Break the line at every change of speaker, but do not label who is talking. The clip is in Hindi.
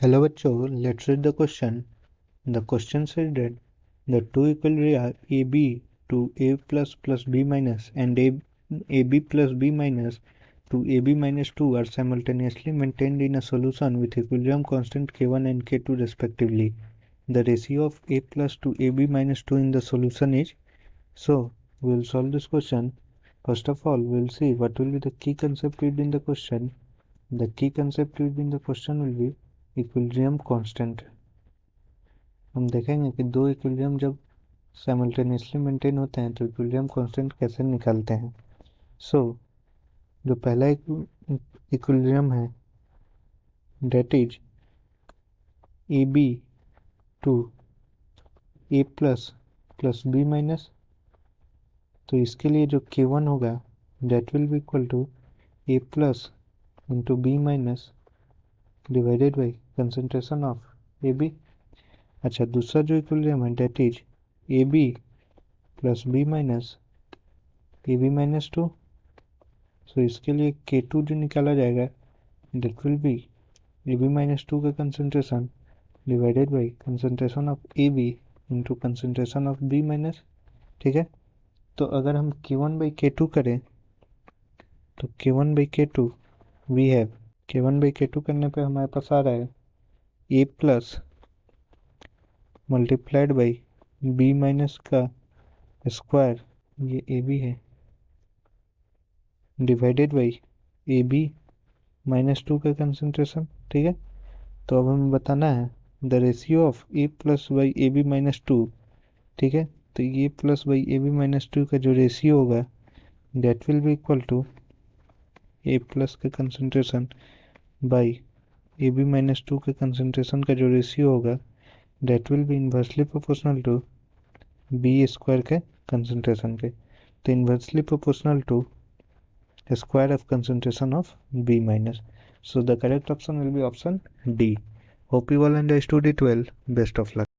Hello बच्चों, let's read the question. The question says that the two equal AB to A plus B minus and AB plus B minus to AB minus 2 are simultaneously maintained in a solution with equilibrium constant K1 and K2 respectively. The ratio of A plus to AB minus 2 in the solution is. So, we will solve this question. First of all, we will see what will be the key concept used in the question. The key concept used in the question will be equilibrium constant. हम देखेंगे कि दो इक्विलिब्रियम जब साइमल्टेनियसली मेंटेन होते हैं तो इक्विलिब्रियम कांस्टेंट कैसे निकालते हैं. जो पहला इक्विलिब्रियम है that is A B to A plus B minus. तो इसके लिए जो K1 होगा that will be equal to A plus into B minus divided by concentration of A B. अच्छा, दूसरा जो इक्विलिब्रियम है that is A B plus B minus A B minus 2. So इसके लिए K2 जो निकाला जाएगा that will be A B minus 2 का concentration divided by concentration of A B into concentration of B minus. ठीक है, तो अगर हम K1 बाई K2 करें तो K1 by K2 we have K1 by K2 करने पे हमारे पास आ रहा है A plus multiplied by B minus का स्क्वायर, ये ए बी है, divided by A B minus 2 का कंसंट्रेशन. ठीक है, तो अब हमें बताना है the ratio of A plus by A B minus 2. ठीक है, तो A plus by A B minus 2 का जो रेशियो होगा that will be equal to A plus का concentration by A B minus 2 के कंसंट्रेशन का जो रेशियो होगा that will be inversely proportional to B square के कंसंट्रेशन के. तो inversely proportional to square of concentration of B minus. So the correct option will be option D. Hope you all understood it well. Best of luck.